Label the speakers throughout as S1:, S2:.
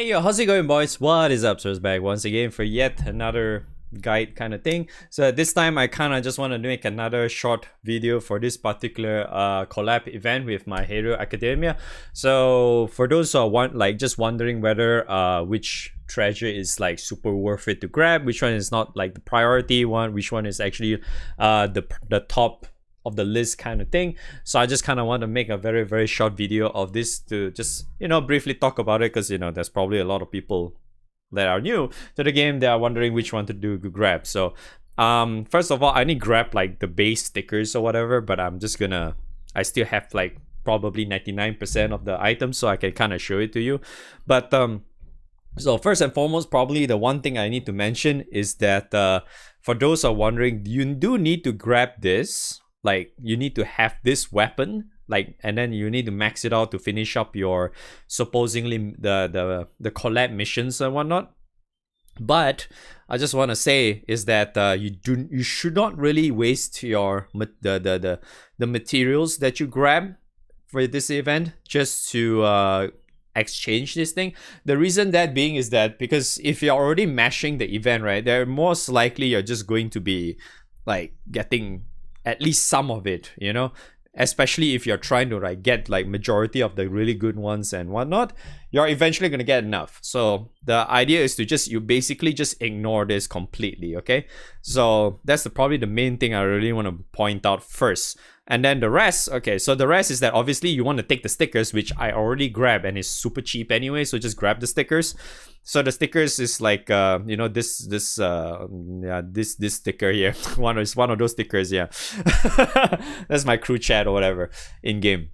S1: Hey yo, how's it going, boys? What is up? So it's back once again for yet another guide kind of thing. So this time I kind of just want to make another short video for this particular collab event with My Hero Academia. So for those who are just wondering whether which treasure is like super worth it to grab, which one is not like the priority one, which one is actually the top of the list kind of thing. So I just kind of want to make a very short video of this to just briefly talk about it, because there's probably a lot of people that are new to the game. They are wondering which one to grab. So first of all, I need to grab like the base stickers or whatever, but I still have like probably 99% of the items, so I can kind of show it to you. But so first and foremost, probably the one thing I need to mention is that for those who are wondering, you do need to grab this. Like, you need to have this weapon, like, and then you need to max it out to finish up your supposedly the collab missions and whatnot. But I just want to say is that you should not really waste your the materials that you grab for this event just to exchange this thing. The reason that being is that because if you're already mashing the event, right, they're most likely you're just going to be like getting at least some of it, especially if you're trying to like get like majority of the really good ones and whatnot. You're eventually going to get enough. So the idea is to you basically just ignore this completely. Okay, so that's probably the main thing I really want to point out first. And then the rest, okay, so the rest is that obviously you want to take the stickers, which I already grabbed and is super cheap anyway, so just grab the stickers. So the stickers is like this sticker here. one of those stickers, yeah. That's my crew chat or whatever in game.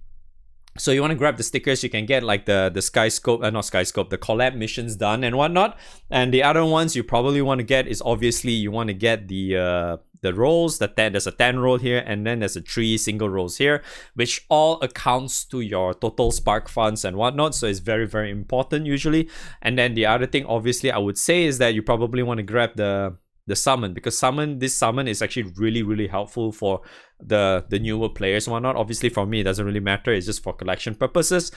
S1: So you want to grab the stickers, you can get like the sky scope, not sky scope, the collab missions done and whatnot. And the other ones you probably want to get is obviously you want to get the rolls. There's a 10 roll here, and then there's a 3 single rolls here, which all accounts to your total spark funds and whatnot. So it's very important usually. And then the other thing obviously I would say is that you probably want to grab the summon, because this summon is actually really helpful for the newer players and whatnot. Obviously for me it doesn't really matter, it's just for collection purposes.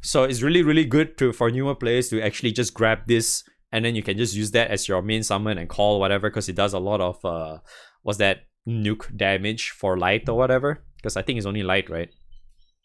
S1: So it's really good for newer players to actually just grab this, and then you can just use that as your main summon and call whatever, because it does a lot of what's that, nuke damage for light or whatever, because I think it's only light, right?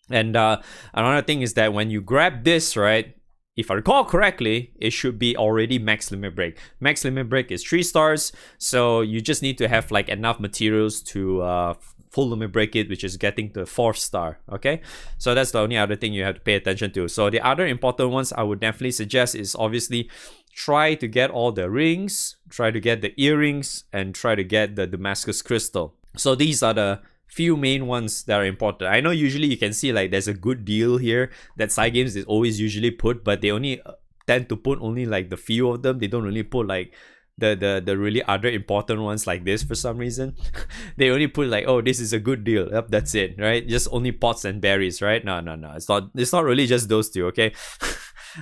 S1: And another thing is that when you grab this, right, if I recall correctly, it should be already max limit break. Max limit break is 3 stars, so you just need to have like enough materials to full limit break it, which is getting to 4th star. Okay, so that's the only other thing you have to pay attention to. So the other important ones I would definitely suggest is obviously try to get all the rings, try to get the earrings, and try to get the Damascus crystal. So these are the few main ones that are important. I know usually you can see like there's a good deal here that Cygames is always usually put, but they only tend to put only like the few of them. They don't really put like the really other important ones like this for some reason. They only put like, oh, this is a good deal. Yep, that's it, right? Just only pots and berries, right? No. It's not really just those two, okay?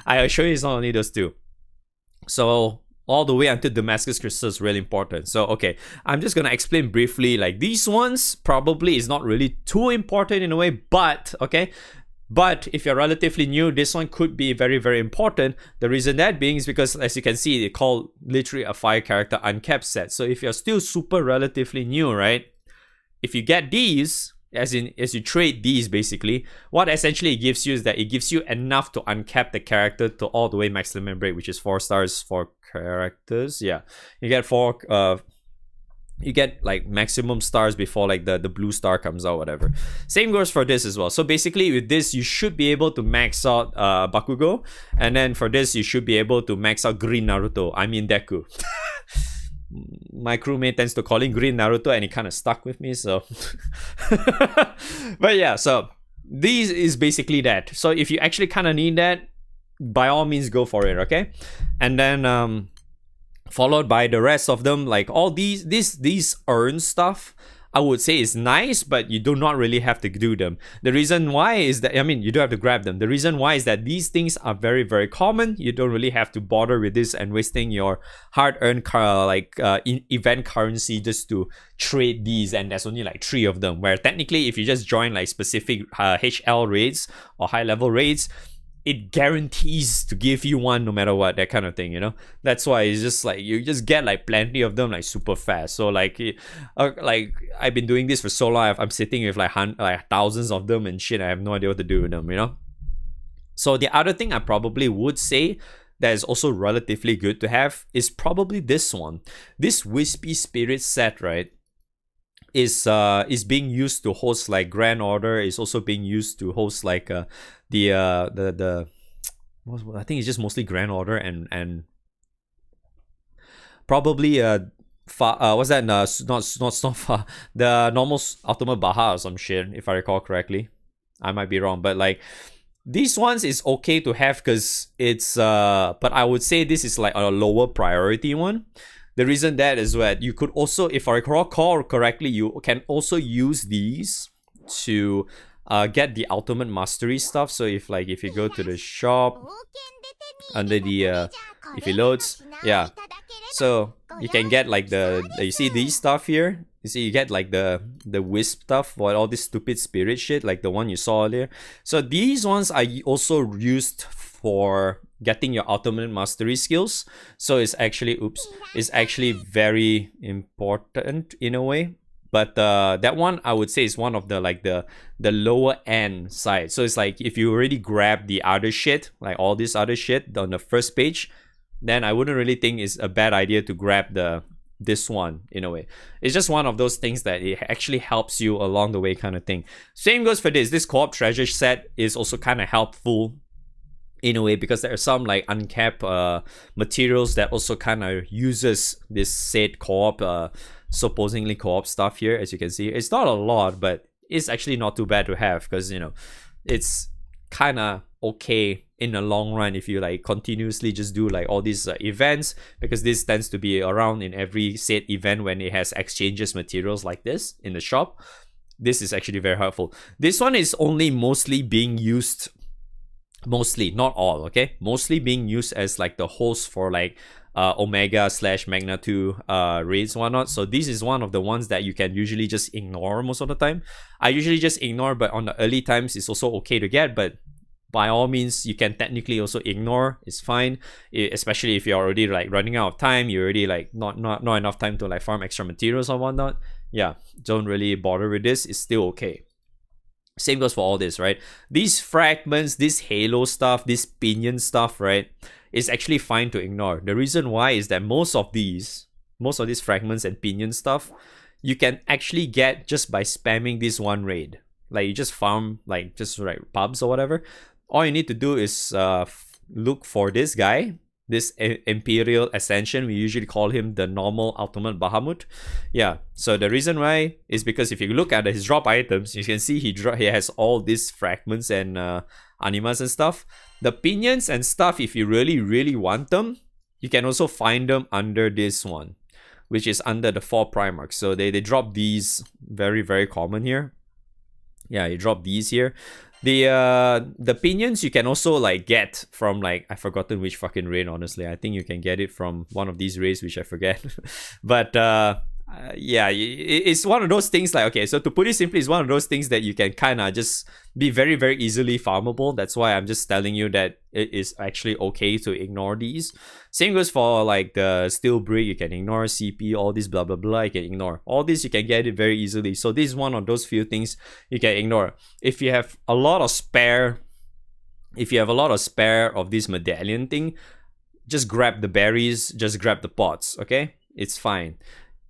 S1: I assure you it's not only those two. So all the way until Damascus crystal is really important. So okay, I'm just gonna explain briefly. Like these ones probably is not really too important in a way, but okay. But if you're relatively new, this one could be very important. The reason that being is because, as you can see, they call literally a 5 character uncapped set. So if you're still super relatively new, right? If you get these, as you trade these, basically what essentially it gives you is that it gives you enough to uncap the character to all the way max limit break, which is 4 stars for characters. Yeah, you get 4 you get like maximum stars before like the blue star comes out, whatever. Same goes for this as well. So basically with this you should be able to max out Bakugo, and then for this you should be able to max out Green Naruto. I mean Deku. My crewmate tends to call him Green Naruto, and it kind of stuck with me, so but yeah, so these is basically that. So if you actually kind of need that, by all means go for it, okay? And then followed by the rest of them, like all these earn stuff, I would say is nice, but you do not really have to do them. The reason why is that, I mean, you do have to grab them. The reason why is that these things are very common. You don't really have to bother with this and wasting your hard-earned event currency just to trade these, and there's only like 3 of them, where technically if you just join like specific HL raids or high-level raids, it guarantees to give you one no matter what, that kind of thing, you know. That's why it's just like you just get like plenty of them like super fast. So like I've been doing this for so long, I'm sitting with like thousands of them and shit. I have no idea what to do with them, you know. So the other thing I probably would say that is also relatively good to have is probably this one. This Wispy Spirit set, right, is being used to host like Grand Order. Is also being used to host like the I think it's just mostly Grand Order and probably what's that? Not far. The normal Ultimate Baja or some shit, if I recall correctly. I might be wrong, but like these ones is okay to have because it's but I would say this is like a lower priority one. The reason that is that you could also, if I recall correctly, you can also use these to get the ultimate mastery stuff. So if you go to the shop under the if it loads, yeah, so you can get like you see these stuff here. You see, you get like the wisp stuff for all this stupid spirit shit, like the one you saw earlier. So these ones are also used for getting your ultimate mastery skills. So it's actually it's actually very important in a way. But that one I would say is one of the like the lower end side. So it's like if you already grab the other shit, like all this other shit on the first page, then I wouldn't really think it's a bad idea to grab this one in a way. It's just one of those things that it actually helps you along the way kind of thing. Same goes for this co-op treasure set is also kind of helpful in a way because there are some like uncapped materials that also kind of uses this said co-op supposedly co-op stuff here. As you can see, it's not a lot, but it's actually not too bad to have because, you know, it's kind of okay in the long run if you like continuously just do like all these events, because this tends to be around in every said event when it has exchanges materials like this in the shop. This is actually very helpful. This one is only mostly being used, mostly, not all, okay, mostly being used as like the host for like Omega / Magna 2 raids, whatnot. So this is one of the ones that you can usually just ignore most of the time. I usually just ignore, but on the early times it's also okay to get, but by all means you can technically also ignore. It's fine, especially if you're already like running out of time, you're already like not enough time to like farm extra materials or whatnot. Yeah, don't really bother with this, it's still okay. Same goes for all this, right? These fragments, this halo stuff, this pinion stuff, right, is actually fine to ignore. The reason why is that most of these fragments and pinion stuff you can actually get just by spamming this one raid. Like you just farm like just like pubs or whatever. All you need to do is look for this guy, this Imperial Ascension. We usually call him the normal Ultimate Bahamut. Yeah, so the reason why is because if you look at his drop items, you can see he has all these fragments and animas and stuff. The pinions and stuff, if you really want them, you can also find them under this one, which is under the 4 Primarchs. So they drop these, very common here. Yeah, you drop these here. The pinions you can also like get from like, I've forgotten which fucking raid, honestly. I think you can get it from one of these raids, which I forget. But yeah, it's one of those things like, okay, so to put it simply, it's one of those things that you can kind of just be very easily farmable. That's why I'm just telling you that it is actually okay to ignore these. Same goes for like the steel brick, you can ignore CP, all this blah blah blah, you can ignore. All this you can get it very easily. So this is one of those few things you can ignore. If you have a lot of spare of this medallion thing, just grab the berries, just grab the pots, okay? It's fine.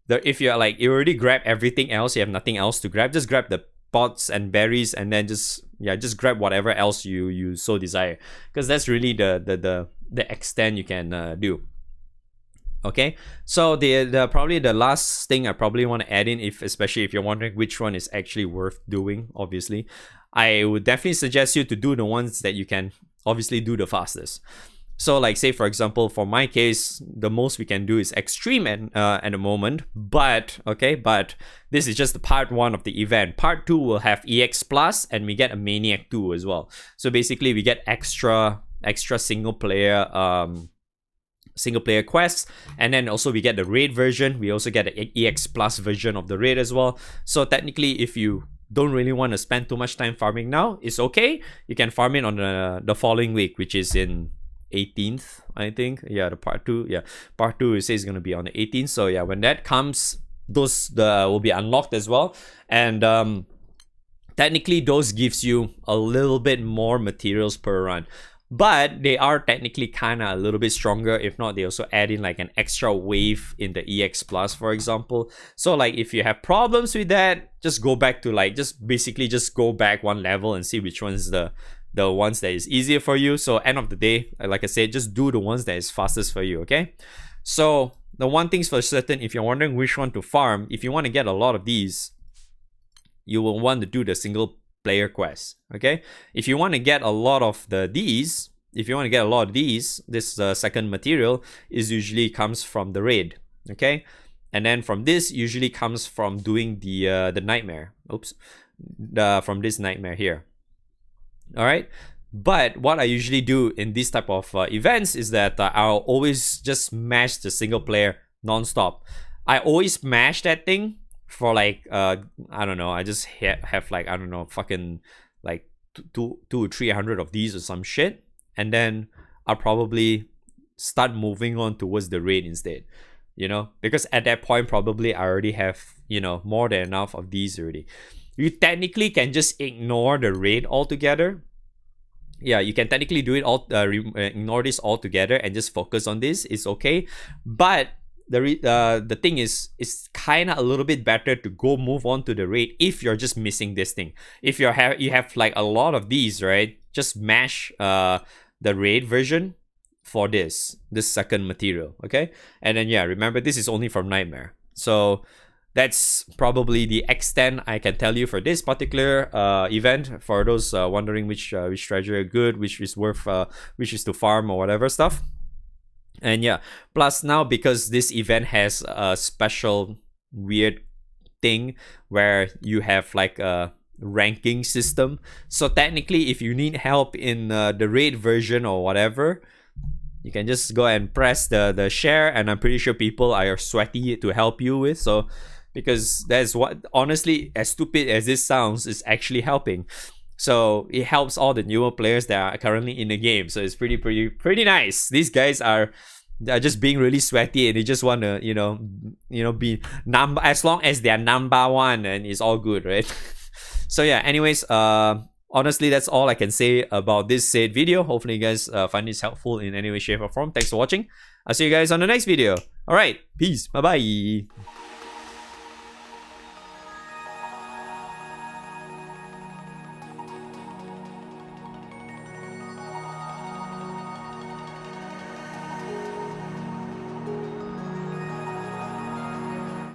S1: If you're like, you already grab everything else, you have nothing else to grab, just grab the pots and berries and then just grab whatever else you so desire, because that's really the extent you can do. Okay, so the probably the last thing I probably want to add in, especially if you're wondering which one is actually worth doing, obviously I would definitely suggest you to do the ones that you can obviously do the fastest. So like, say for example, for my case, the most we can do is extreme at the moment, but this is just the part 1 of the event. Part 2 will have EX plus and we get a Maniac 2 as well. So basically we get extra single player quests, and then also we get the raid version. We also get the EX plus version of the raid as well. So technically, if you don't really want to spend too much time farming now, it's okay. You can farm it on the following week, which is in 18th, I think. Yeah, the part 2. Yeah, part 2 it says it's going to be on the 18th. So yeah, when that comes, those will be unlocked as well. And technically those gives you a little bit more materials per run, but they are technically kind of a little bit stronger. If not, they also add in like an extra wave in the EX plus, for example. So like if you have problems with that, just go back to like just go back one level and see which one's the ones that is easier for you. So end of the day, like I said, just do the ones that is fastest for you. Okay, so the one thing's for certain, if you're wondering which one to farm, if you want to get a lot of these, you will want to do the single player quest. Okay, if you want to get a lot of these, this second material is usually comes from the raid. Okay, and then from this usually comes from doing the nightmare. From this nightmare here. All right, but what I usually do in these type of events is that I'll always just mash the single player non-stop. I always mash that thing for like I don't know, I just have like, I don't know, fucking like 200-300 of these or some shit, and then I'll probably start moving on towards the raid instead, you know, because at that point probably I already have, you know, more than enough of these already. You technically can just ignore the raid altogether. Yeah, you can technically do it all, ignore this altogether and just focus on this. It's okay, but the thing is, it's kind of a little bit better to go move on to the raid if you're just missing this thing. If you have like a lot of these, right? Just mash the raid version for this second material, okay? And then yeah, remember this is only from Nightmare. So that's probably the extent I can tell you for this particular event. For those wondering which treasure are good, which is worth, which is to farm or whatever stuff. And yeah, plus now because this event has a special weird thing where you have like a ranking system. So technically, if you need help in the raid version or whatever, you can just go and press the share, and I'm pretty sure people are sweaty to help you with. So because that's what, honestly, as stupid as this sounds, is actually helping. So it helps all the newer players that are currently in the game. So it's pretty nice. These guys are just being really sweaty, and they just want to, you know, be number, as long as they're number one, and it's all good, right? So yeah, anyways, honestly, that's all I can say about this said video. Hopefully you guys find this helpful in any way, shape, or form. Thanks for watching. I'll see you guys on the next video. All right, peace. Bye bye.